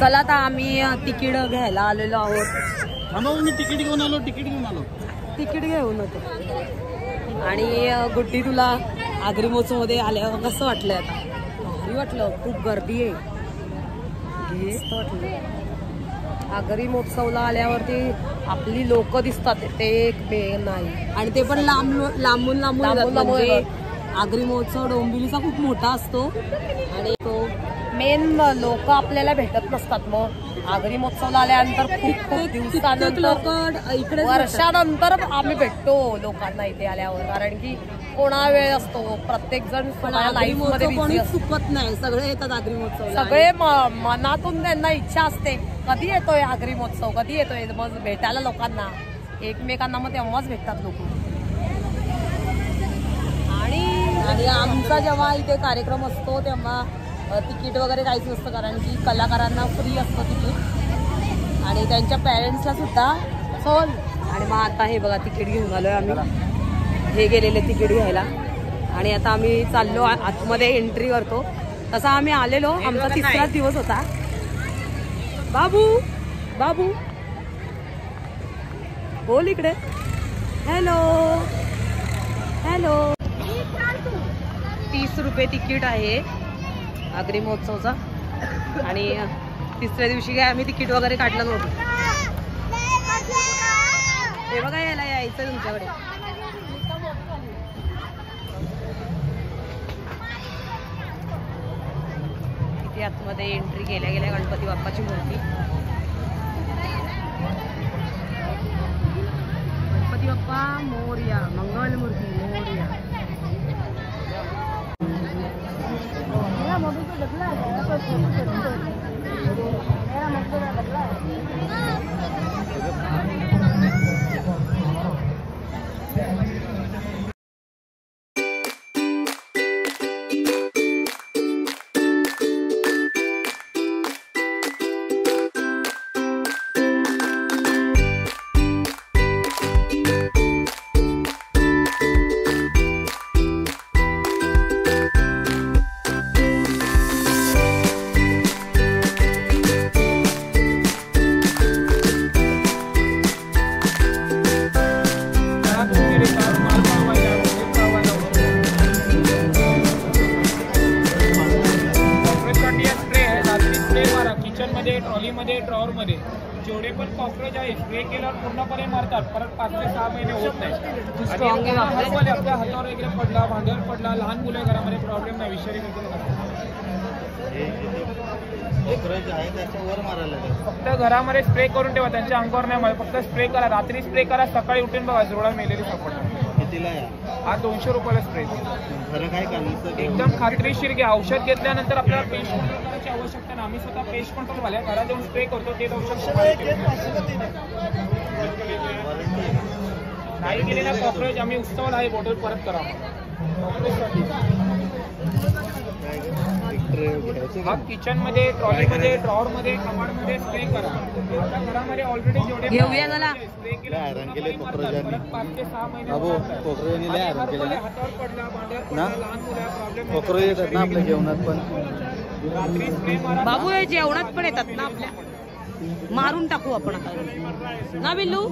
चला आता आम्ही तिकीट घ्यायला आलेलो आहोत। मी तिकीट घेऊन आलो तिकीट घेऊन होतो। आणि गुड्डी तुला आगरी महोत्सव मध्ये आल्यावर कसं वाटलंय? आता भारी वाटलं, खूप गर्दी आहे। मस्त वाटलं आगरी महोत्सवला आल्यावरती आपली लोक दिसतात, ते एक मेन नाही। आणि ते पण लांबून म्हणजे आगरी महोत्सव डोंबिवलीचा खूप मोठा असतो आणि तो मेन लोक आपल्याला भेटत नसतात। मग आगरी महोत्सवला आल्यानंतर खूप दिवसानंतर इकडे वर्षानंतर आम्ही भेटतो लोकांना इथे आल्यावर, कारण की कोणा वेळ असतो, प्रत्येक जण लाईफ मध्ये बिझी असतो, चुकत नाही, सगळे येतात आगरी महोत्सव, सगळे मनातून त्यांना इच्छा असते कधी येतोय आगरी महोत्सव, कधी येतोय, मग भेटायला लोकांना एकमेकांना, मग तेव्हाच भेटतात लोक। आणि आमचा जेव्हा इथे कार्यक्रम असतो तेव्हा तिकीट वगैरे काहीच नसतं, कारण की कलाकारांना फ्री असतं तिकीट आणि त्यांच्या पेरेंट्सला सुद्धा। आणि मग आता हे बघा तिकीट घेऊन आलोय आम्ही, हे गेलेले तिकीट घ्यायला आणि आता आम्ही चाललो आतमध्ये एंट्री करतो। तसा आम्ही आलेलो, आमचा तिसराच दिवस होता। बाबू बाबू बोल इकडे, हॅलो हॅलो। 30 रुपये तिकीट आहे आगरी महोत्सवचा आणि तिसऱ्या दिवशी काय आम्ही तिकीट वगैरे काढलं नव्हतं। हे बघा यायला यायचं तुमच्याकडे। इथे आतमध्ये एंट्री केल्या गेल्या गणपती बाप्पाची मूर्ती। गणपती बाप्पा मोरया, मंगल मूर्ती मोरया। ट्रॉलीमध्ये ड्रॉवरमध्ये जेवढे पण कॉकरोच आहे स्प्रे केल्यावर पूर्णपणे मरतात, परत 5 ते 6 महिने होत नाही। आपल्या हातावर वगैरे पडला, भांड्यावर पडला, लहान मुलं घरामध्ये प्रॉब्लेम नाही, विषारी फक्त घरामध्ये स्प्रे करून ठेवा, त्यांच्या अंगावर नाही मळे, फक्त स्प्रे करा, रात्री स्प्रे करा, सकाळी उठून बघा जोडा मेलेली सापडणार। कितीला हा 200 रुपयाला स्प्रे। एकदम खात्रीशीर घ्या, औषध घेतल्यानंतर आपल्याला पेस्ट कंट्रोल करायची आवश्यकता नाही, आम्ही स्वतः पेस्ट कंट्रोल वाल्या घरात येऊन स्प्रे करतो, ते औषध नाही गेलेला कॉकरोच आम्ही उत्सवाला आहे बॉटल परत करा। हा किचन मध्ये, ट्रॉली मध्ये, ड्रॉवर मध्ये, कपाट मध्ये स्प्रे करा। आता घरामध्ये ऑलरेडी जेवढे स्प्रे केले 5 ते 6 महिने हातावर पडला, भांड्यावर पडला, लहान मुलं प्रॉब्लेम येतात ना आपल्या जेवणात पण। रात्री स्प्रे मारा बाबू, हे जेवणात पण येतात ना आपल्या, मारून टाकू आपण आता ना बिल्लू।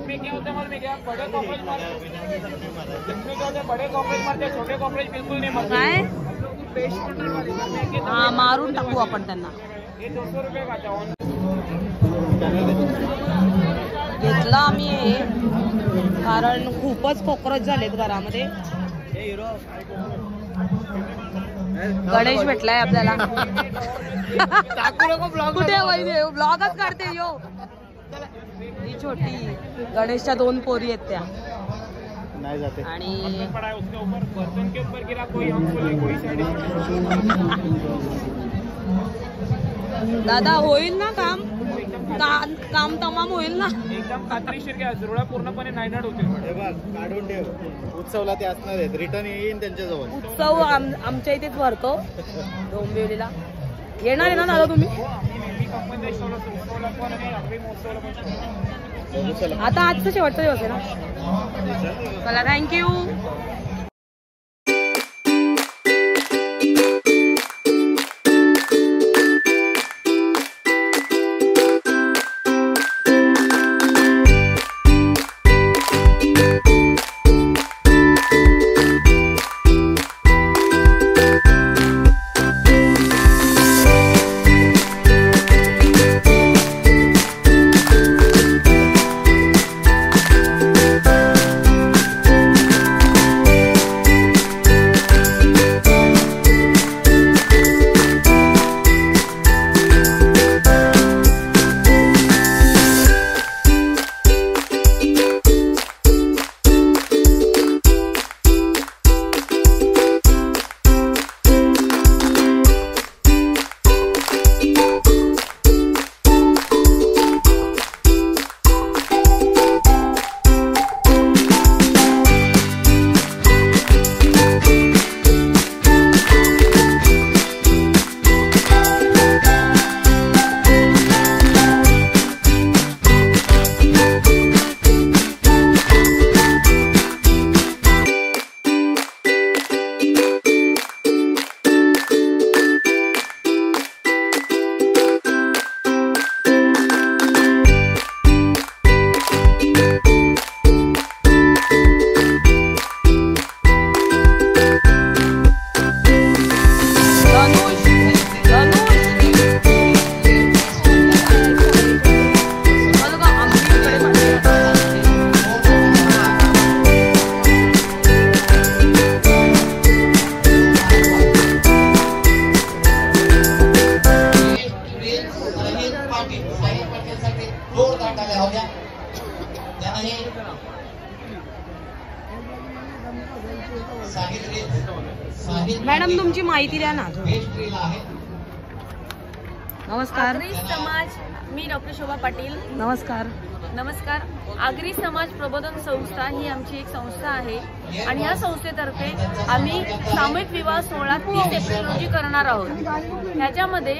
क्या होता है, बड़े कॉकरोच बड़े कॉकरोच मारते, छोटे कॉकरोच बिल्कुल नहीं मरते। काय हा, मारून टाकू आपण त्यांना। हे 200 रुपये खाता घेतलं आम्ही हे, कारण खूपच कॉकरोच झालेत घरामध्ये। गणेश भेटलाय आपल्याला। कुठे वैदे ब्लॉगच काढते यो, ही छोटी गणेशच्या 2 पोरी आहेत त्या नहीं जाते। आणि बर्तन के ऊपर गिरा कोई दादा होईल ना काम, काम तमाम होईल ना? एकदम खात्रीशीर घ्या, जुळा पूर्णपणे नायनाट होतील। हे बघ काढून ठेव, उत्सवला ते असणार आहेत, रिटर्न येईन त्यांच्याजवळ। उत्सव आमच्या इथेच भरतो डोंबिवलीला, येणार आहे ना दादा तुम्ही? आता आजचा शेवटचा दिवस आहे ना, चला थँक्यू। मॅडम तुमची माहिती द्या ना. नमस्कार. आगरी समाज, मी डॉक्टर शोभा पाटील. नमस्कार. नमस्कार. आगरी समाज प्रबोधन संस्था ही आमची एक संस्था आहे आणि या संस्थेतर्फे आम्ही सामूहिक विवाह सोहळा 30 एप्रिल रोजी करणार आहोत. ह्याच्यामध्ये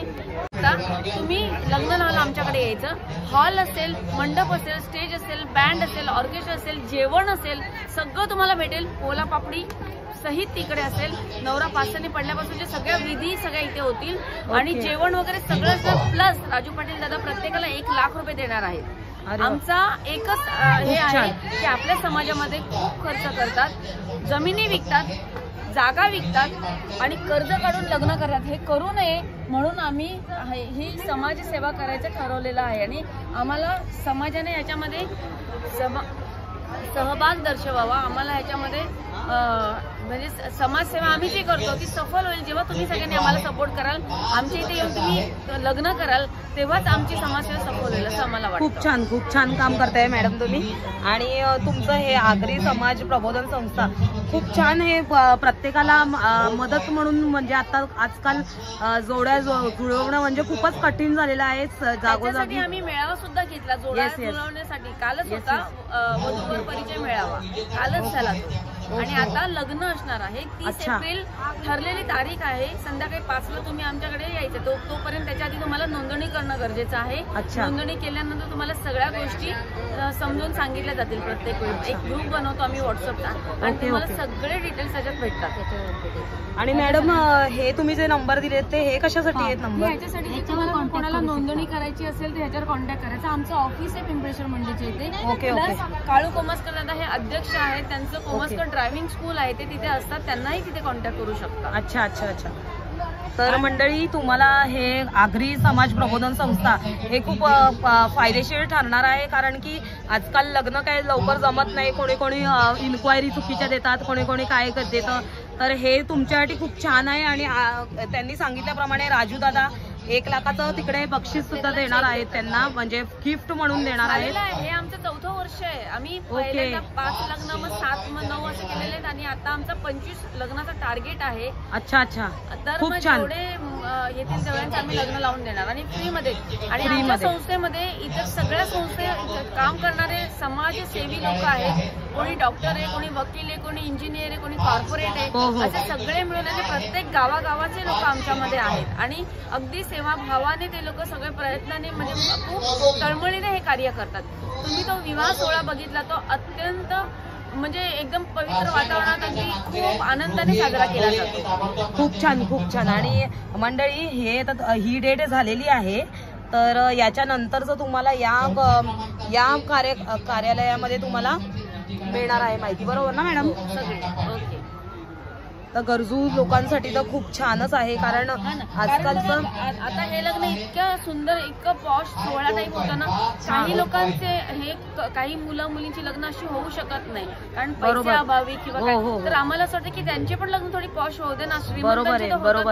तुम्ही लग्न लावलं आमच्याकडे यायचं. हॉल असेल, मंडप असेल, स्टेज असेल, बँड असेल, ऑर्केस्ट्रा असेल, जेवण असेल, सगळं तुम्हाला भेटेल. पोला पापडी सहित तिकडे असेल. नवरा पाचसाने पडल्यापासूनच्या सगळ्या विधी सगळ्या इथे होतील आणि जेवण वगैरे सगळं प्लस राजू पाटील दादा प्रत्येकाला 1 लाख रुपये देणार आहेत. आमचा एकच हे आहे की आपल्या समाजामध्ये खूप खर्च करतात, जमिनी विकतात, जागा विकतात आणि कर्ज काढून लग्न करतात. हे करू नये म्हणून आम्ही ही समाजसेवा करायचं ठरवलेलं आहे आणि आम्हाला समाजाने याच्यामध्ये सहभाग दर्शवावा. आम्हाला ह्याच्यामध्ये म्हणजे समाजसेवा आम्ही जी करतो ती सफल होईल जेव्हा तुम्ही सगळ्यांनी आम्हाला सपोर्ट कराल. आमच्या इथे येऊन तुम्ही लग्न कराल तेव्हाच आमची समाजसेवा सफल होईल असं आम्हाला वाटतं. खूप छान काम करताय मॅडम तुम्ही. आणि तुमचं हे आगरी समाज प्रबोधन संस्था खूप छान. हे प्रत्येकाला मदत म्हणून म्हणजे आता आजकाल जोड्या जुळवणं म्हणजे खूपच कठीण झालेलं आहे. जागोजागी आम्ही मेळावा सुद्धा घेतला जोड्या जुळवण्यासाठी. कालच होता वधूवर परिचय मेळावा, कालच झाला तो. आणि आता लग्न असणार आहे. 30 एप्रिल ठरलेली तारीख आहे. संध्याकाळी 5ला तुम्ही आमच्याकडे यायचं. तोपर्यंत त्याच्या आधी तुम्हाला नोंदणी करणं गरजेचं आहे. नोंदणी केल्यानंतर तुम्हाला सगळ्या गोष्टी समजून सांगितल्या जातील. प्रत्येक वेळी एक ग्रुप बनवतो आम्ही व्हॉट्सअपला आणि तुम्हाला सगळे डिटेल्स त्याच्यात भेटतात. आणि मॅडम हे तुम्ही जे नंबर दिले ते हे कशासाठी आहेत नंबर? ह्याच्यासाठी कोणाला नोंदणी करायची असेल तर ह्याच्यावर कॉन्टॅक्ट करायचा. आमचं ऑफिस आहे पिंपळेश्वर मंडळाच्या इथे. प्लस काळू कोमस्कर दादा हे अध्यक्ष आहेत. त्यांचं कोमस्कर ड्रायव्हिंग स्कूल आहे ते तिथे असतात. त्यांनाही तिथे कॉन्टॅक्ट करू शकता. अच्छा. तर मंडळी तुम्हाला हे आगरी समाज प्रबोधन संस्था हे खूप फायदेशीर ठरणार आहे. कारण की आजकाल लग्न काय लवकर जमत नाही. कोणी इन्क्वायरी चुकीच्या देतात, कोणी काय देतं. तर हे तुमच्यासाठी खूप छान आहे. आणि त्यांनी सांगितल्याप्रमाणे राजू दादा 1 लाखाचं तिकडे बक्षीस सुद्धा देणार आहेत त्यांना, म्हणजे गिफ्ट म्हणून देणार आहेत. हे आमचं 4थं वर्ष आहे. आम्ही पहिल्यांदा 5 लग्न, मग 7, मग 9 असे केलेले आहेत आणि आता आमचा 25 लग्नाचा टार्गेट आहे. अच्छा. तर मग जेवढे येथील सगळ्यांचे आम्ही लग्न लावून देणार आणि फ्रीमध्ये. आणि आमच्या संस्थेमध्ये इतर सगळ्या संस्थेत काम करणारे समाजसेवी लोक आहेत. कोणी डॉक्टर आहे, कोणी वकील आहे, कोणी इंजिनियर आहे, कोणी कॉर्पोरेट आहे. असे सगळे मिळून प्रत्येक गावागावाचे लोक आमच्यामध्ये आहेत आणि अगदी सेवाभावाने ते लोक सगळे प्रयत्नाने म्हणजे खूप तळमळीने हे कार्य करतात. तुम्ही तो विवाह सोहळा बघितला, तो अत्यंत म्हणजे एकदम पवित्र वातावरणात अगदी खूप आनंदाने साजरा केला जातो. खूप छान. आणि मंडळी ही डेट झालेली आहे. तर याच्यानंतरच तुम्हाला या कार्यालयामध्ये तुम्हाला मिळणार आहे माहिती. बरोबर ना मॅडम? ओके. तर गरजू लोकांसाठी तर खूप छानच आहे. कारण आजकालचं आता हे लग्न इतकं सुंदर, इतकं पॉश सोहळा टाईप होतं ना. काही लोकांचे हे काही मुलींची लग्न अशी होऊ शकत नाही कारण पैसे अभावी किंवा काय. तर आम्हाला असं वाटतं की त्यांचे पण लग्न थोडी पॉश होऊ दे ना. बरोबर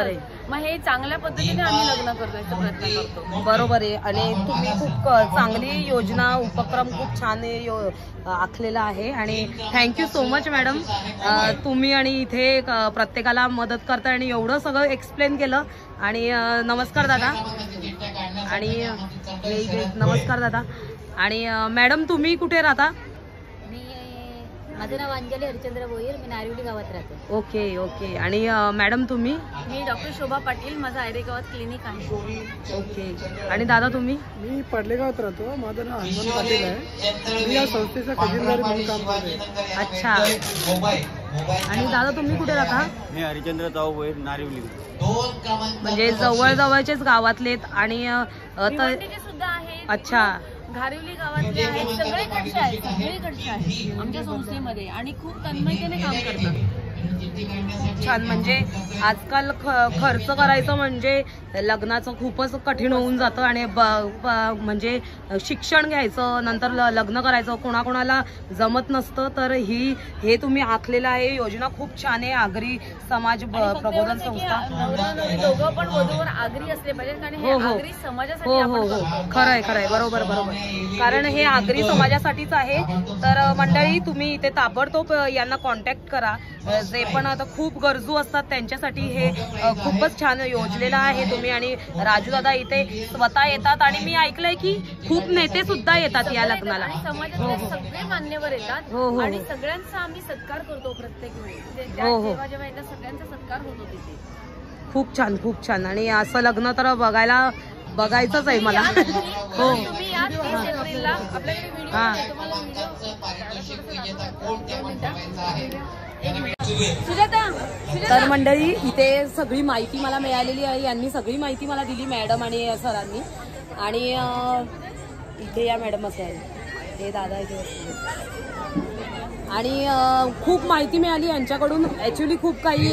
आहे. मग हे चांगल्या पद्धतीने आम्ही लग्न करतोय, प्रयत्न करतो. बरोबर आहे. आणि तुम्ही खूप चांगली योजना, उपक्रम खूप छान आखलेला आहे. आणि थँक्यू सो मच मॅडम. तुम्ही आणि इथे प्रत्येकाला मदत करता आणि एवढं सगळं एक्सप्लेन केलं. आणि नमस्कार दादा. आणि नमस्कार दादा. आणि मॅडम तुम्ही कुठे राहता? माझं नाव अंजली हरिचंद्र भोईर. मी नारिवली गावात राहते. ओके. आणि मॅडम तुम्ही? मी डॉक्टर शोभा पाटील. माझं आयरे गावात क्लिनिक आहे. ओके. आणि दादा तुम्ही? मी पडलेगावात राहतो. माझं नाव हनुमान पाटील आहे. मी या संस्थेचा खजिनदारी म्हणून काम करते. अच्छा. आणि दादा तुम्ही कुठे राहता? मी हरिचंद्र जाऊ भोईर, नारिवली. म्हणजे जवळजवळचेच गावातलेत. आणि सुद्धा आहे. अच्छा. घारिवली गावातले आहेत. सगळीकडचे आहेत आमच्या संस्थेमध्ये आणि खूप तन्मयतेने काम करतात. छान. म्हणजे आजकाल खर्च करायचं म्हणजे लग्नाचं खूपच कठीण होऊन जातं. आणि म्हणजे शिक्षण घ्यायचं, नंतर लग्न करायचं, कोणाकोणाला जमत नसतं. तर हे तुम्ही आखलेलं आहे. योजना खूप छान आहे. आगरी समाज प्रबोधन संस्था. दोघं पण वधूवर आगरी असले पाहिजे कारण हे आगरी समाजासाठी. खरंय. बरोबर. कारण हे आगरी समाजासाठीच आहे. तर मंडळी तुम्ही इथे ताबडतोब यांना कॉन्टॅक्ट करा. जे पण आता खूप गरजू असतात त्यांच्यासाठी हे खूपच छान योजलेलं आहे तुम्ही. आणि राजू दादा इथे स्वतः येतात आणि मी ऐकलंय की खूप नेते सुद्धा येतात या लग्नाला. समाजातले सगळे मान्यवर येतात आणि सगळ्यांचा आम्ही सत्कार करतो प्रत्येक वेळी. जेव्हा जेव्हा येतात सगळ्यांचा सत्कार होतो तिथे. खूप छान खूप छान. आणि असं लग्न तर बघायचंच आहे मला. हो तुम्ही या 30 एप्रिलला आपल्याकडे व्हिडिओ आहे, तुम्हाला व्हिडिओ. तर मंडळी इथे सगळी माहिती मला मिळालेली आहे. यांनी सगळी माहिती मला दिली मॅडम आणि सरांनी. आणि इथे या मॅडम असे आहे, हे दादा इथे आणि खूप माहिती मिळाली यांच्याकडून. ॲक्च्युली खूप काही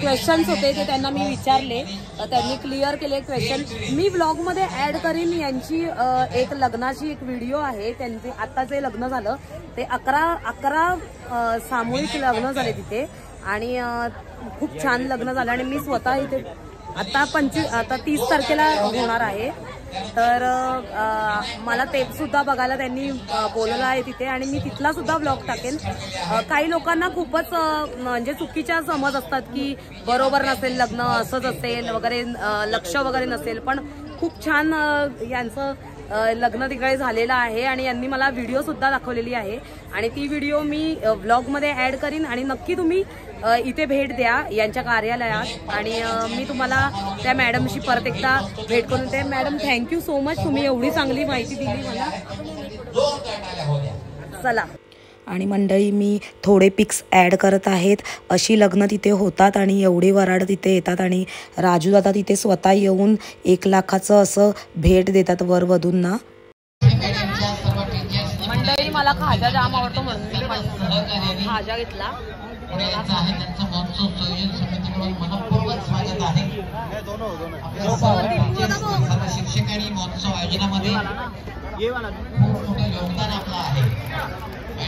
क्वेश्चन्स होते ते त्यांना मी विचारले, त्यांनी क्लिअर केले क्वेश्चन. मी व्लॉगमध्ये ॲड करीन यांची एक लग्नाची एक व्हिडिओ आहे. त्यांचे आता जे लग्न झालं ते 11 सामूहिक लग्न झाले तिथे आणि खूप छान लग्न झालं. आणि मी स्वतः इथे आता 30 तारखेला होणार आहे. तर मला ते सुद्धा बघायला त्यांनी बोलवलं आहे तिथे आणि मी तिथला सुद्धा ब्लॉग टाकेन. काही लोकांना खूपच म्हणजे चुकीच्या समज असतात की बरोबर नसेल लग्न, असंच असेल वगैरे, लक्ष वगैरे नसेल. पण खूप छान यांचं लग्न तिकडे झालेलं आहे आणि यांनी मला व्हिडिओ सुद्धा दाखवलेली आहे आणि ती व्हिडिओ मी व्लॉगमध्ये ॲड करीन. आणि नक्की तुम्ही इथे भेट द्या यांच्या कार्यालयात आणि मी तुम्हाला त्या मॅडमशी परत एकदा भेट करून ते. मॅडम थँक्यू सो मच, तुम्ही एवढी चांगली माहिती दिली मला. चला. आणि मंडळी मी थोडे पिक्स ॲड करत आहेत. अशी लग्न तिथे होतात आणि एवढी वराड तिथे येतात आणि राजू दादा तिथे स्वतः येऊन 1 लाखाचं असं भेट देतात वरवधूंना. मंडळी मला खाजा जाम आवडतो म्हणून मी खाजा घेतला.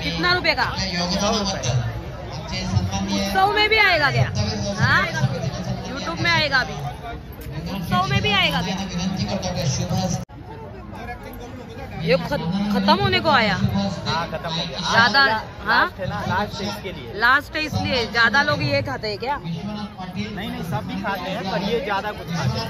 कितना रुपए का? उत्सव में भी आएगा क्या? हाँ, यूट्यूब में आएगा अभी, उत्सव में भी आएगा क्या? ये खत्म होने को आया? हाँ खत्म हो गया ज्यादा? हाँ लास्ट है इसके लिए। लास्ट है इसलिए ज्यादा लोग ये खाते हैं क्या? नहीं सब भी खाते हैं पर ये ज्यादा कुछ खाते हैं।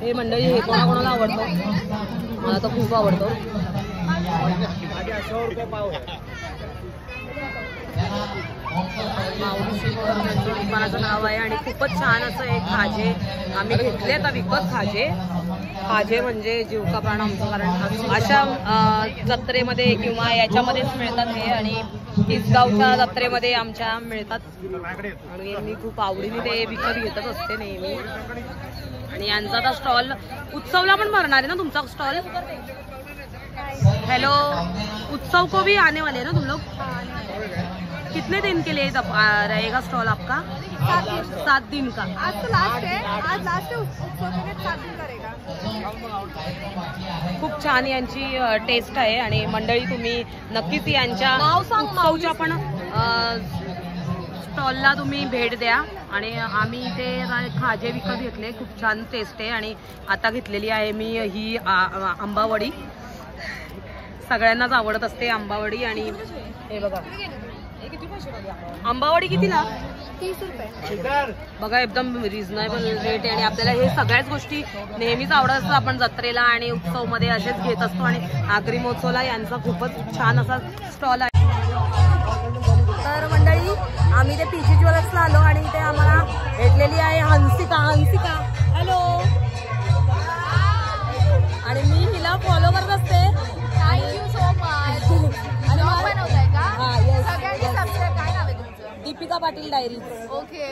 हे मंडळी हे कोणाकोणाला आवडतं? मला तर खूप आवडतो. 100 रुपये पाव है। दुकानाचं नाव आहे आणि खूपच छान असं एक खाजे आम्ही घेतले आता विकत. खाजे म्हणजे जीव का प्राण आमचं, कारण अशा जत्रेमध्ये किंवा याच्यामध्येच मिळतात हे आणि तिसगावच्या जत्रेमध्ये आमच्या मिळतात आणि मी खूप आवडीने ते विकत घेतच असते नेहमी. आणि यांचा आता स्टॉल उत्सवला पण भरणार आहे ना तुमचा स्टॉल? हेलो, उत्सव को भी आने वाले हैं ना तुम लोग? कितने दिन के लिए रहेगा स्टॉल आपका? 7 दिन का. आज तो लास्ट है, आज लास्ट है, उत्सव के 7 दिन करेगा. खूप छान यांची टेस्ट आहे आणि मंडळी तुम्ही नक्कीच यांच्या उत्सवच्या पण स्टॉलला तुम्ही भेट द्या. आणि आम्ही इथे खाजे विकत घेतले, खूप छान टेस्ट आहे. आणि आता घेतलेली आहे मी ही आंबावडी, सगळ्यांनाच आवडत असते आंबावडी. आणि हे बघा आंबावडी कितीला? 30 रुपये. बघा एकदम रिझनेबल रेट आहे आणि आपल्याला हे सगळ्याच गोष्टी नेहमीच आवडत असतात. आपण जत्रेला आणि उत्सवमध्ये असेच घेत असतो आणि आगरी महोत्सवला यांचा खूपच छान असा स्टॉल आहे. तर मंडळी आम्ही ते पीजी ज्वेलर्सला आलो आणि इथे आम्हाला भेटलेली आहे हंसिका. हॅलो. आणि मी हिला फॉलो करत असते. Thank you so much. आणि बनवताय का? हा, येस. सगळ्यांनी सबस्क्राईब. काय नाव आहे तुमचं? Deepika Patil diaries. Okay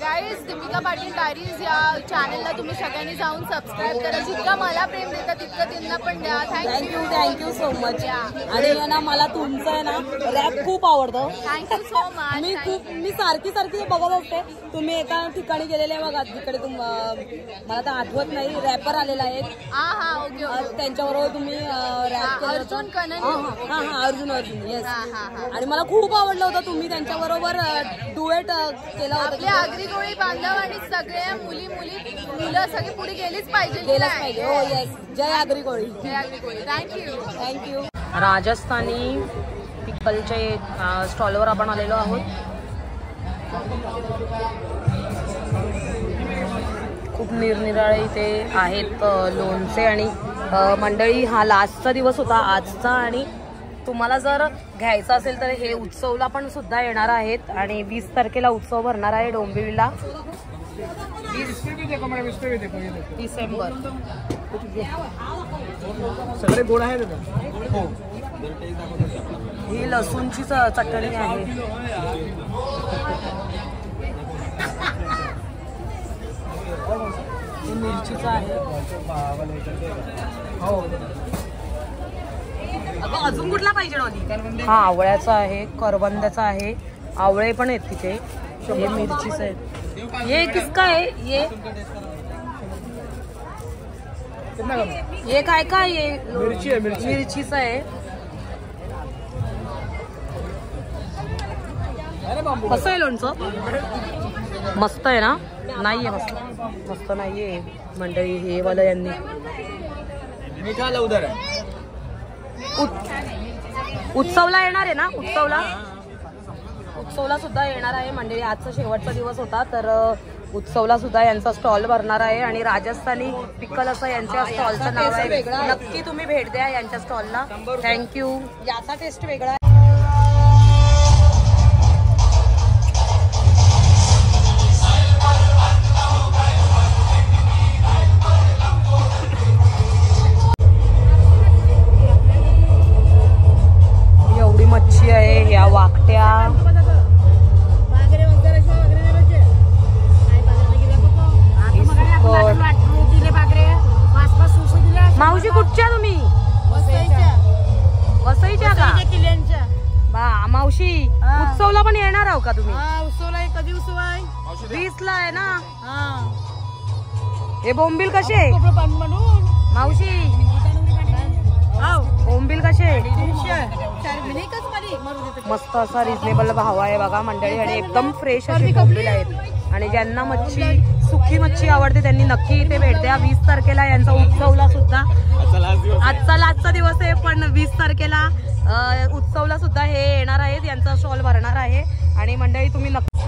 guys, Deepika Patil diaries या चॅनलला तुम्ही सगळ्यांनी जाऊन सबस्क्राईब करा. जितकं मला प्रेम देतं तितकं त्यांना पण द्या. Thank you so much. आणि ना मला तुमचं आहे ना रॅप खूप आवडतं. Thank you so much. मी सारखी बघत असते. तुम्ही एका ठिकाणी गेलेले बघा, तिकडे मला तर आठवत नाही, रॅपर आलेला आहे. ओके. त्यांच्याबरोबर तुम्ही रॅप केलं. अर्जुन कनन. अर्जुन येस. आणि मला खूप आवडलं होतं. तुम्ही त्यांच्याबरोबर डुएट केला होता. आपल्या आगरी कोळी बांधव आणि सगळ्या मुलं सगळी पुढे गेलीच पाहिजे. हो येस. जय आगरी कोळी. थँक्यू. राजस्थानी पिकलचे स्टॉलवर आपण आलेलो आहोत. खूप निरनिराळे इथे आहेत लोणचे. आणि मंडळी हा लास्टचा दिवस होता आजचा. आणि तुम्हाला जर घ्यायचं असेल तर हे उत्सवला पण सुद्धा येणार आहेत. आणि 20 तारखेला उत्सव भरणार आहे डोंबिवलीला. 20 डिसेंबर. सगळे गोड आहेत. ही लसूणची चटणी आहे. ही मिरचीचं आहे. अजून कुठला पाहिजे नव्हती. हा आवळ्याचा आहे, करवंदाचा आहे. आवळे पण आहेत तिथे. हे मिरचीचं आहे. ये किसका आहे? ये काय ये मिरचीचं आहे. कसं आहे लोणचं? मस्त आहे ना? नाहीये मस्त नाहीये मंडळी. हे वाला यांनी उत्सवला येणार आहे ना? उत्सवला सुद्धा येणार आहे मंडळी. आजचा शेवटचा दिवस होता तर उत्सवला सुद्धा यांचा स्टॉल भरणार आहे. आणि राजस्थानी पिकल असं यांच्या स्टॉलचं नाव आहे. नक्की तुम्ही भेट द्या यांच्या स्टॉलला. थँक्यू. याचा टेस्ट वेगळा आहे. एवढी मच्छी आहे. या वाकट्या मावशी कुठच्या तुम्ही? वसईच्या का? बा मावशी उत्सवला पण येणार आहो का तुम्ही? उत्सवला कधी उत्सव आहे? 20 ला आहे ना. हे बोंबील कसे मावशी? बोंबील कसे? मस्त असा रिजनेबल भाव आहे बघा मंडळी. आणि एकदम फ्रेश असे बोंबील आहेत. आणि ज्यांना सुकी मच्छी आवडते त्यांनी नक्की इथे भेट द्या. 20 तारखेला यांचा उत्सवला सुद्धा. आजचा लास्टचा दिवस आहे पण 20 तारखेला उत्सवला सुद्धा हे येणार आहेत. यांचा स्टॉल भरणार आहे. आणि मंडळी तुम्ही नक्की.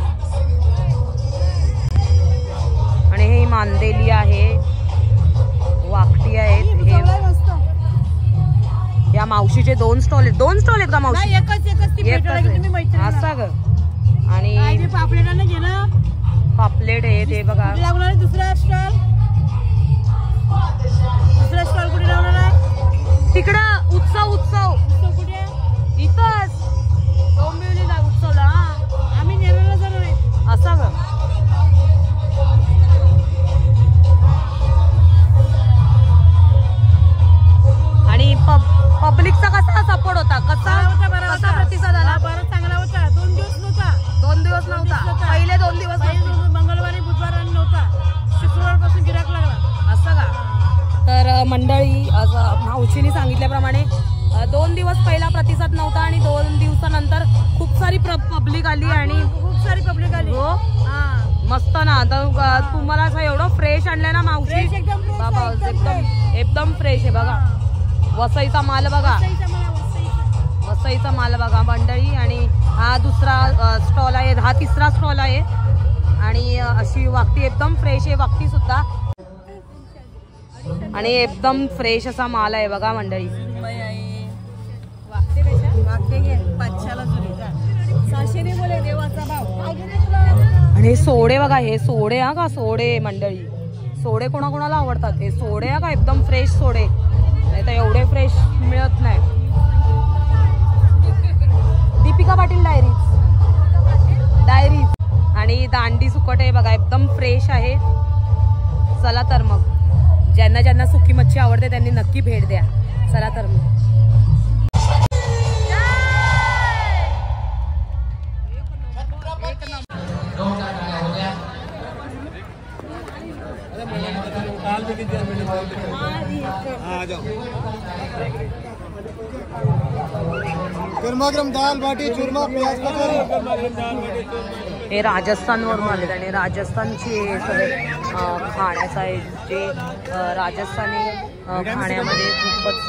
आणि हे मांदेली आहे, वाकटी आहेत. हे या मावशीचे 2 स्टॉल आहेत. 2 स्टॉल आहेत का मावशी? असं ग. आणि पापलेट आहे ते बघा. दुसरा स्टॉल कुठे लावणार आहे? तिकडं उत्सव कुठे? इथंच डोंबिवलीला उत्सवला. आम्ही नेरळला जाणार आहे. असं ग. आणि पब्लिकचा कसा सपोर्ट होता? कसा प्रतिसाद आला? बरं चांगला होता. 2 दिवस नव्हता. 2 दिवस नव्हता. पहिले 2 दिवस मंगळवारी बुधवारी नव्हता. शुक्रवारपासून गिराक लागला. असं का? तर मंडळी आज मावशीने सांगितल्याप्रमाणे 2 दिवस पहिला प्रतिसाद नव्हता. आणि 2 दिवसानंतर खूप सारी पब्लिक आली. आणि खूप सारी पब्लिक आली. हो मस्त ना. आता तुम्हाला असं एवढं फ्रेश आणलंय ना मावशी. बाबा एकदम फ्रेश आहे बघा. वसईचा माल बघा. वसईचा माल बघा मंडळी. आणि हा दुसरा स्टॉल आहे. हा तिसरा स्टॉल आहे. आणि अशी वाकटी एकदम फ्रेश आहे. वाकटी सुद्धा. आणि एकदम फ्रेश असा माल आहे बघा मंडळी. आणि सोडे बघा. हे सोडे हा का? सोडे मंडळी. सोडे कोणाकोणाला आवडतात? हे सोडे हा का? एकदम फ्रेश सोडे. नाही तर एवढे फ्रेश मिळत नाही. दीपिका पाटील डायरीज. डायरीज आणि दांडी सुकट आहे बघा, एकदम फ्रेश आहे. चला तर मग ज्यांना ज्यांना सुकी मच्छी आवडते त्यांनी नक्की भेट द्या. चला तर मग गरमागरम दाल बाटी चूरमा प्याज हे राजस्थानवरून आले आणि राजस्थानचे सगळे खाण्याचं आहे जे राजस्थानी खाण्यामध्ये खूपच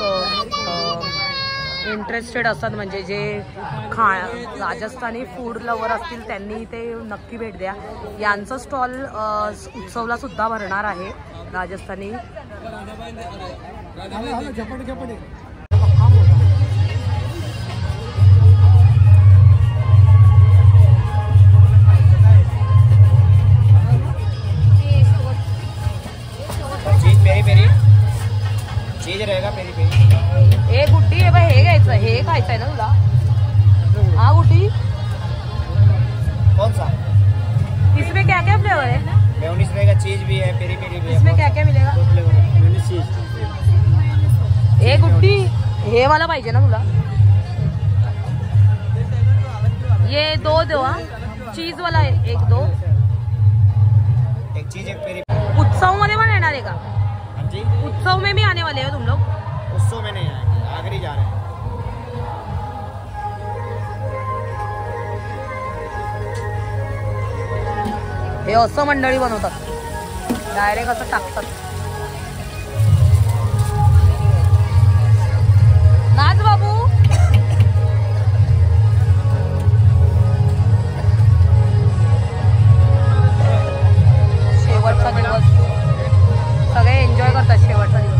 इंटरेस्टेड असतात. म्हणजे जे राजस्थानी फूड लवर असतील त्यांनी ते नक्की भेट द्या. यांचं स्टॉल उत्सवला सुद्धा भरणार आहे. राजस्थानी चीज रहेगा पेरी पेरी. हे गुड्डी हे हे घ्यायचं, हे खायचं आहे ना तुला? हाँ गुड्डी, कौन सा? इसमें क्या क्या फ्लेवर है? मेयोनीज रहेगा, चीज भी है, पेरी पेरी भी है. इसमें क्या क्या मिलेगा? मेयोनीज चीज. हे गुड्डी हे वाला पाहिजे ना तुला? ये दो दो. चीज वाला एक दो. एक चीज एक पेरी. उत्सव मध्ये पण येणार आहे का? जी उत्सव में भी आने वाले हो तुम लोग? उत्सव में नहीं आएंगे, आगरी जा रहे हैं. हे असं मंडळी बनवतात, डायरेक्ट असं टाकतात. नाच बाबू. शेवटचा दिवस, सगळे एन्जॉय करतात शेवटचा दिवस.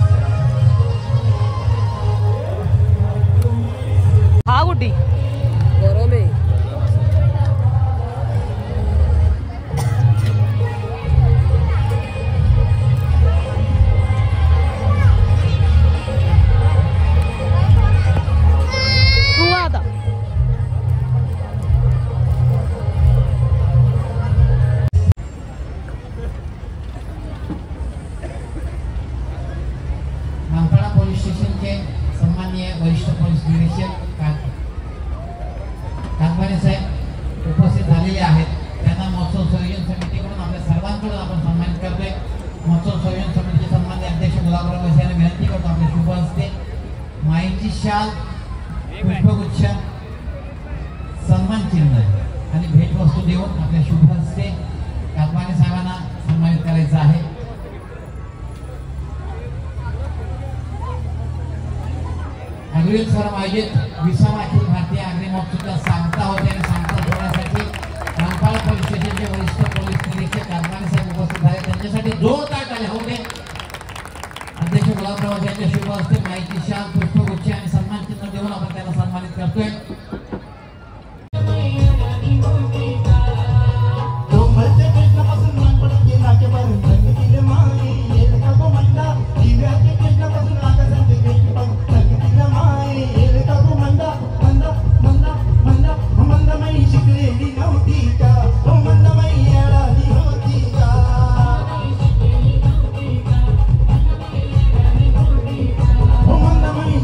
हा गुड्डी गरम आहे. तू आता मानपाडा पोलीस स्टेशनचे सन्माननीय वरिष्ठ पोलीस निरीक्षक कातमारे साहेब उपस्थित झालेले आहेत. त्यांना महोत्सव संयोजन समितीकडून आपल्या सर्वांकडून आपण सन्मानित करतोय. महोत्सव संयोजन समितीचे सन्माननीय अध्यक्ष गुलाबराव वैसे यांना विनंती करतो आपल्या शुभ हस्ते माईची शाल, पुष्पगुच्छ, सन्मान चिन्ह आणि भेटवस्तू देऊन आपल्या शुभ हस्ते कातमारे साहेबांना सन्मानित करायचं आहे. अग्रिम सर्व आयोजित 20वा अखिल भारतीय आगरी महोत्सवचा सांगता होते आणि सांगता सोहळ्यासाठी मानपाडा पोलीस स्टेशनचे वरिष्ठ पोलीस निरीक्षक कातमारे साहेब उपस्थित झाले. त्यांच्यासाठी जोरदार टाळ्या होते. अध्यक्ष गुलाबराव यांच्या शुभ हस्ते माईची शाल, पुष्पगुच्छ आणि सन्मान चिन्ह देऊन आपण त्यांना सन्मानित करतोय. Oh,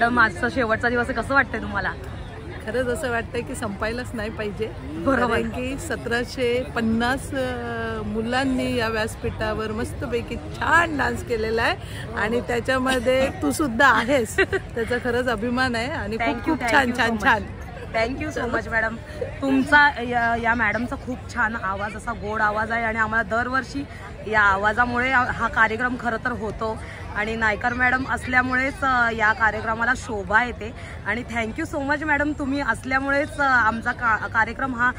मॅडम आजचा शेवटचा दिवस आहे, कसं वाटतंय तुम्हाला? खरंच असं वाटतंय की संपायलाच नाही पाहिजे. बरोबर. कारण की 1750 मुलांनी या व्यासपीठावर मस्तपैकी छान डान्स केलेला आहे आणि त्याच्यामध्ये तू सुद्धा आहेस, त्याचा खरंच अभिमान आहे आणि खूप खूप छान छान छान. Thank you so much madam. तुमचा या मॅडमचा खूप छान आवाज, असा गोड आवाज आहे आणि आम्हाला दरवर्षी या आवाजामुळे हा कार्यक्रम खरं तर होतो आणि नायकर मॅडम असल्यामुळेच या कार्यक्रमाला शोभा येते. आणि थँक्यू सो मच मॅडम, तुम्ही असल्यामुळेच आमचा कार्यक्रम हा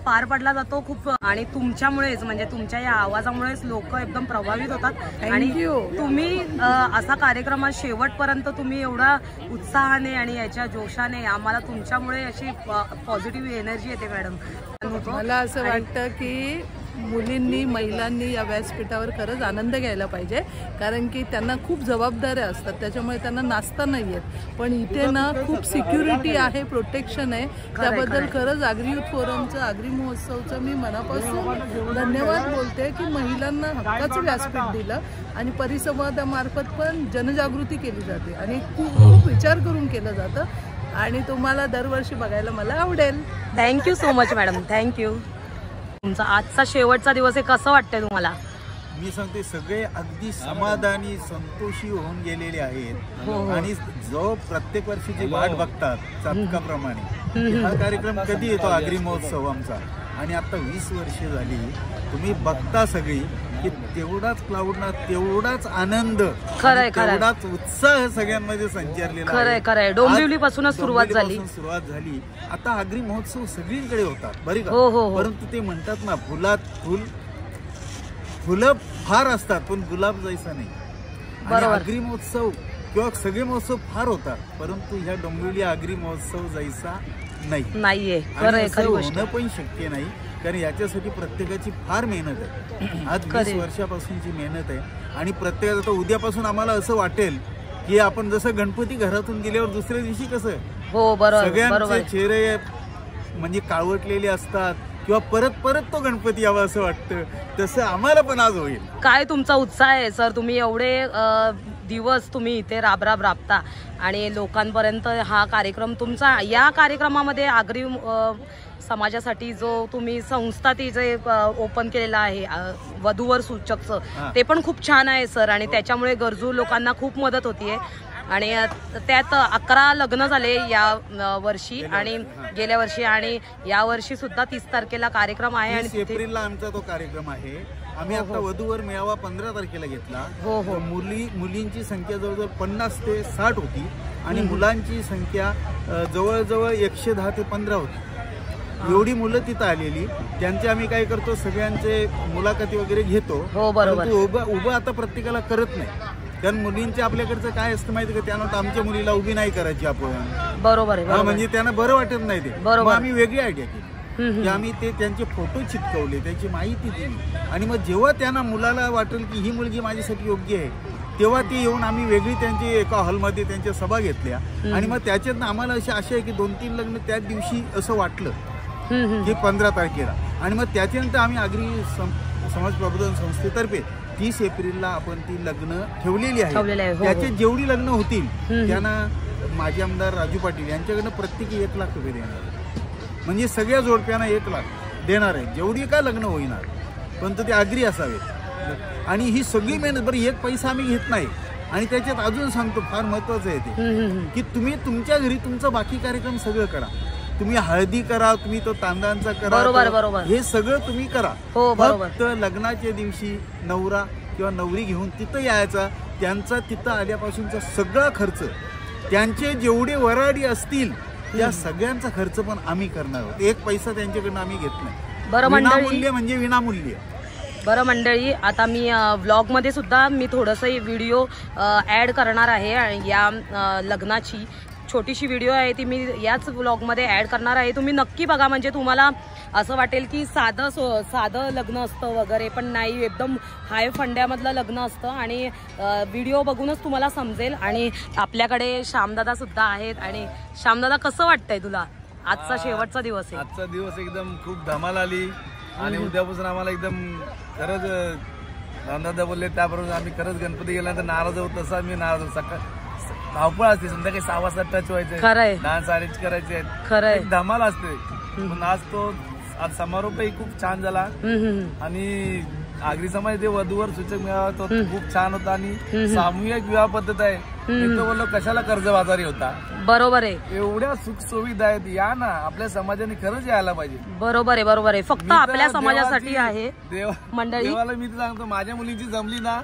पार पडला जातो खूप. आणि तुमच्यामुळेच म्हणजे तुमच्या या आवाजामुळेच लोक एकदम प्रभावित होतात. आणि तुम्ही असा कार्यक्रमात शेवटपर्यंत तुम्ही एवढा उत्साहाने आणि याच्या जोशाने, आम्हाला तुमच्यामुळे अशी पॉझिटिव्ह एनर्जी येते मॅडम. मला असं वाटतं की मुलींनी, महिलांनी या व्यासपीठावर खरंच आनंद घ्यायला पाहिजे, कारण की त्यांना खूप जबाबदाऱ्या असतात, त्याच्यामुळे त्यांना नाचता नाही येत. पण इथे ना खूप सिक्युरिटी आहे, प्रोटेक्शन आहे. त्याबद्दल खरंच आगरी युथ फोरमचं, आगरी महोत्सवचं मी मनापासून धन्यवाद बोलते की महिलांना हक्काचं व्यासपीठ दिलं आणि परिसंवादामार्फत पण जनजागृती केली जाते आणि खूप विचार करून केलं जातं आणि तुम्हाला दरवर्षी बघायला मला आवडेल. Thank you so much madam, thank you. तुमचा आजचा शेवटचा दिवस आहे, कसं वाटतंय तुम्हाला? मी सांगते सगळे अगदी समाधानी, संतोषी होऊन गेलेले आहेत आणि जो प्रत्येक वर्षीची वाट बघतात चातकाप्रमाणे. हा कार्यक्रम कधी येतो आगरी महोत्सव आमचा, आणि आता 20 वर्ष झाली. तुम्ही बघता सगळी की तेवढाच क्लाउडना तेवढाच आनंद, तेवढाच उत्साह सगळ्यांमध्ये संचारलेला. खरंय, डोंबिवली पासूनच सुरुवात झाली. आता आगरी महोत्सव सगळीकडे होतात बरे का. परंतु ते म्हणतात ना, फुलात फुलं फार असतात पण गुलाब जैसा नाही. आगरी महोत्सव किंवा सगळे महोत्सव फार होतात, परंतु ह्या डोंबिवली आगरी महोत्सव जैसा नाहीये. होणं पण शक्य नाही, कारण याच्यासाठी प्रत्येकाची फार मेहनत आहे. आज 20 वर्षापासूनची मेहनत आहे आणि प्रत्येकाचं आता उद्यापासून आम्हाला असं वाटेल की आपण जसं गणपती घरातून गेल्यावर दुसऱ्या दिवशी कसं सगळ्यांचे चेहरे म्हणजे काळवटलेले असतात किंवा परत परत तो गणपती यावा असं वाटतं, तसं आम्हाला पण आज होईल. काय तुमचा उत्साह आहे सर, तुम्ही एवढे दिवस तुम्ही इथे राबता आणि लोकांपर्यंत हा कार्यक्रम तुमचा. या कार्यक्रमामध्ये आगरी समाजासाठी जो तुम्ही संस्था ती जे ओपन केलेलं आहे वधूवर सूचकचं, ते पण खूप छान आहे सर आणि त्याच्यामुळे गरजू लोकांना खूप मदत होतीये. आणि त्यात 11 लग्न झाले या वर्षी आणि गेल्या वर्षी, आणि या वर्षी सुद्धा 30 तारखेला कार्यक्रम आहे. आणि 30 एप्रिलला आमचा तो कार्यक्रम आहे. आम्ही आता वधूवर मेळावा 15 तारखेला घेतला. मुलींची संख्या जवळजवळ 50 ते 60 होती आणि मुलांची संख्या जवळजवळ 110 ते 15 होती. एवढी मुलं तिथं आलेली. त्यांचे आम्ही काय करतो, सगळ्यांचे मुलाखती वगैरे घेतो. उभं आता प्रत्येकाला करत नाही, कारण मुलींचे आपल्याकडचं काय असतं माहिती का, त्यानंतर आमच्या मुलीला उभी नाही करायची आपण. बरोबर आहे. म्हणजे त्यांना बरं वाटत नाही ते. मग आम्ही वेगळी आयडिया केली की आम्ही त्यांचे फोटो चिपकवले, त्याची माहिती दिली आणि मग जेव्हा त्यांना मुलाला वाटेल की ही मुलगी माझ्यासाठी योग्य आहे, तेव्हा ती येऊन आम्ही वेगळी त्यांची एका हॉलमध्ये त्यांच्या सभा घेतल्या. आणि मग त्याच्यात आम्हाला अशी आशा आहे की 2-3 लग्न त्याच दिवशी असं वाटलं की 15 तारखेला. आणि मग त्याच्यानंतर आम्ही आगरी समाज प्रबोधन संस्थेतर्फे 30 एप्रिलला आपण ती लग्न ठेवलेली आहे. त्याचे जेवढी लग्न होतील त्यांना माजी आमदार राजू पाटील यांच्याकडनं प्रत्येकी 1 लाख रुपये देणार, म्हणजे सगळ्या जोडप्यांना 1 लाख देणार आहे. जेवढी का लग्न होईणार, पण ते आगरी असावे. आणि ही सगळी मेहनत, बरं 1 पैसा आम्ही घेत नाही. आणि त्याच्यात अजून सांगतो, फार महत्वाचं आहे ते की तुम्ही तुमच्या घरी तुमचा बाकी कार्यक्रम सगळं करा. तुम्ही हळदी करा, तुम्ही तो तांदळांचा करा, हे सगळं तुम्ही करा. फक्त लग्नाच्या दिवशी नवरा किंवा नवरी घेऊन तिथं यायचा. त्यांचा तिथं आल्यापासूनचा सगळा खर्च, त्यांचे जेवढे वराडी असतील त्या सगळ्यांचा खर्च पण आम्ही करणार आहोत. 1 पैसा त्यांच्याकडनं आम्ही घेत नाही. विनामूल्य म्हणजे विनामूल्य. बरं मंडळी, आता मी व्लॉगमध्ये सुद्धा मी थोडंसं व्हिडिओ ॲड करणार आहे. या लग्नाची छोटीशी व्हिडिओ आहे ती मी याच व्लॉगमध्ये ॲड करणार आहे. तुम्ही नक्की बघा, म्हणजे तुम्हाला असं वाटेल की साधं लग्न असतं वगैरे, पण नाही, एकदम हाय फंड्यामधलं लग्न असतं. आणि व्हिडिओ बघूनच तुम्हाला समजेल. आणि आपल्याकडे श्यामदादा सुद्धा आहेत. आणि श्यामदादा, कसं वाटतंय तुला? आजचा शेवटचा दिवस आहे. आजचा दिवस एकदम खूप धमाल आली आणि उद्यापासून आम्हाला एकदम खरंच दादा बोलले त्याबरोबर आम्ही खरंच गणपती गेल्यानंतर नाराज होत, तसा मी नाराज. धावपळ असते, संध्याकाळी 6 वाजता टच व्हायचं, खरंय, डान्स अरेंज करायचे, खरंय, धमाल असते. पण आज समारोपही खूप छान झाला आणि आगरी समाज ते वधूवर सूचक मेळावा तो खूप छान होता आणि सामूहिक विवाह पद्धत आहे. मी तो बोललो कशाला कर्जबाजारी होता. बरोबर आहे, एवढ्या सुख सुविधा आहेत, या ना, आपल्या समाजाने खरंच यायला पाहिजे. बरोबर आहे, बरोबर आहे. फक्त आपल्या समाजासाठी आहे मंडळी. देवाला मी सांगतो, माझ्या मुलींची जमली ना,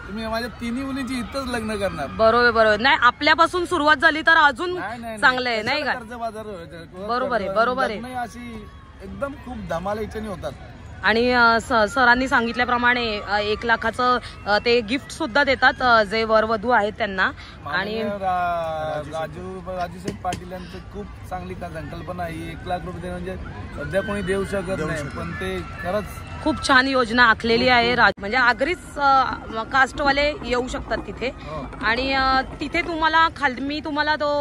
तुम्ही माझ्या 3 मुलींची इथंच लग्न करणार. बरोबर बरोबर. नाही, आपल्यापासून सुरुवात झाली तर अजून चांगलं आहे, नाही का? कर्जबाजार बरोबर आहे, बरोबर आहे. अशी एकदम खूप धमाला इच्छेने होतात. आणि सरांनी सांगितल्याप्रमाणे 1 लाखाचं ते गिफ्ट सुद्धा देतात जे वरवधू आहेत त्यांना. आणि राजूशेठ पाटील यांची खूप चांगली संकल्पना ही 1 लाख रुपये म्हणजे सध्या कोणी देऊ शकत नाही, पण ते खरंच खूप छान योजना आखलेली आहे. म्हणजे आगरीच कास्टवाले येऊ शकतात तिथे. आणि तिथे तुम्हाला मी तुम्हाला तो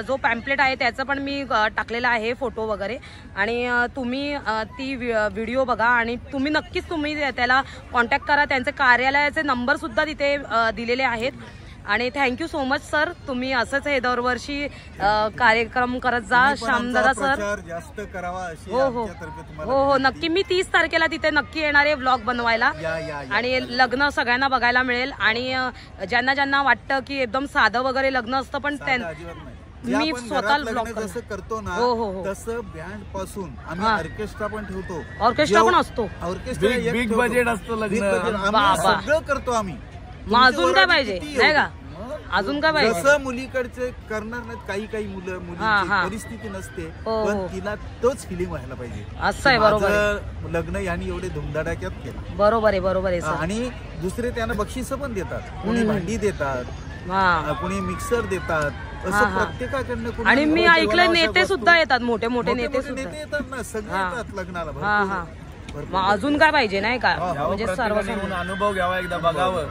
जो पॅम्पलेट आहे त्याचं पण मी टाकलेला आहे, फोटो वगैरे. आणि तुम्ही ती व्हिडिओ बघा आणि तुम्ही नक्कीच त्याला कॉन्टॅक्ट करा. त्यांचे कार्यालयाचे नंबर सुद्धा तिथे दिलेले आहेत. आणि थँक्यू सो मच सर, तुम्ही असंच हे दरवर्षी कार्यक्रम करत जा. श्यामदादा सर जास्त करावा अशी हो हो हो हो नक्की. मी 30 तारखेला तिथे नक्की येणार आहे व्लॉग बनवायला. आणि लग्न सगळ्यांना बघायला मिळेल. आणि ज्यांना ज्यांना वाटतं की एकदम साधं वगैरे लग्न असतं, पण मी स्वतः ब्लॉग जसं करतो ना तसं बँड पासून आम्ही ऑर्केस्ट्रा पण ठेवतो. ऑर्केस्ट्रा पण असतो, ऑर्केस्ट्रा बिग बजेट असतो लग्न, सगळं करतो आम्ही. मग अजून काय पाहिजे, नाही का? अजून काय पाहिजे? जसं मुलीकडचे करणार नाहीत काही मुलं, मुलींची परिस्थिती नसते, पण तिला तोच फिलिंग व्हायला पाहिजे. असं आहे, बरोबर. लग्न यांनी एवढे धुमधडाक्यात केलं. बरोबर आहे, बरोबर आहे. आणि दुसरे त्यांना बक्षीस पण देतात, कोणी भांडी देतात, कोणी मिक्सर देतात, असं प्रत्येकाकडनं. आणि मी ऐकलं नेते सुद्धा येतात, मोठे मोठे नेते येतात ना, सगळे येतात लग्नाला. अजून काय पाहिजे, नाही का? म्हणजे सर्व अनुभव घ्यावा, एकदा बघावं.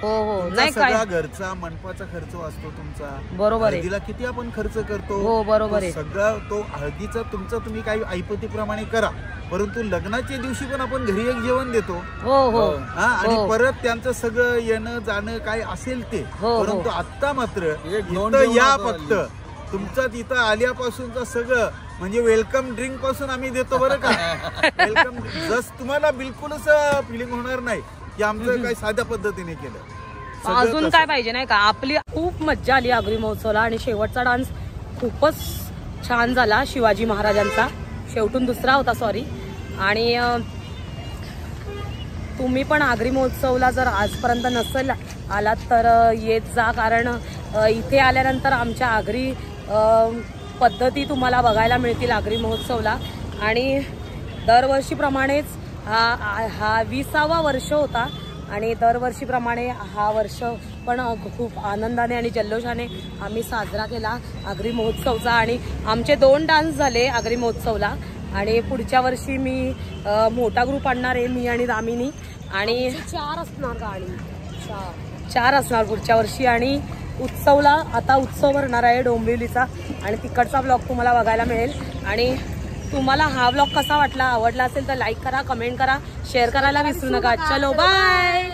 हो हो नाही काय, घरचा मनपाचा खर्च असतो तुमचा, बरोबर आहे. हळदीला किती आपण खर्च करतो, हो बरोबर आहे. सगळा तो हळदीचा तुमचा तुम्ही काही ऐपतीप्रमाणे करा, परंतु लग्नाच्या दिवशी पण आपण घरी एक जेवण देतो. हो हो. आणि परत त्यांचं सगळं येणं जाणं काय असेल ते. परंतु आता मात्र इथं या, फक्त तुमचा तिथं आल्यापासूनचं सगळं म्हणजे वेलकम ड्रिंक पासून आम्ही देतो बरं का. वेलकम जस तुम्हाला बिलकुलच फिलिंग होणार नाही की आमचं काही साध्या पद्धतीने केलं. अजून काय पाहिजे, नाही का? आपली खूप मज्जा आली आगरी महोत्सवला. आणि शेवटचा डान्स खूपच छान झाला, शिवाजी महाराजांचा. शेवटून दुसरा होता, सॉरी. आणि तुम्ही पण आगरी महोत्सवला जर आजपर्यंत नसेल आलात तर येत जा, कारण इथे आल्यानंतर आमच्या आगरी पद्धती तुम्हाला बघायला मिळतील आगरी महोत्सवला. आणि दरवर्षीप्रमाणेच हा 20वा वर्ष होता. आणि दरवर्षीप्रमाणे हा वर्ष पण खूप आनंदाने आणि जल्लोषाने आम्ही साजरा केला आगरी महोत्सवचा. आणि आमचे 2 डान्स झाले आगरी महोत्सवला. आणि पुढच्या वर्षी मी मोठा ग्रुप आणणार आहे, मी आणि दामिनी. आणि 4 असणार गाणी, 4 असणार पुढच्या वर्षी. आणि उत्सवला आता उत्सव भरणार आहे डोंबिवलीचा, आणि तिकडचा ब्लॉग तुम्हाला बघायला मिळेल. आणि तुम्हाला हा ब्लॉग कसा वाटला, आवडला असेल तर लाईक करा, कमेंट करा, शेअर करायला विसरू नका. चलो बाय.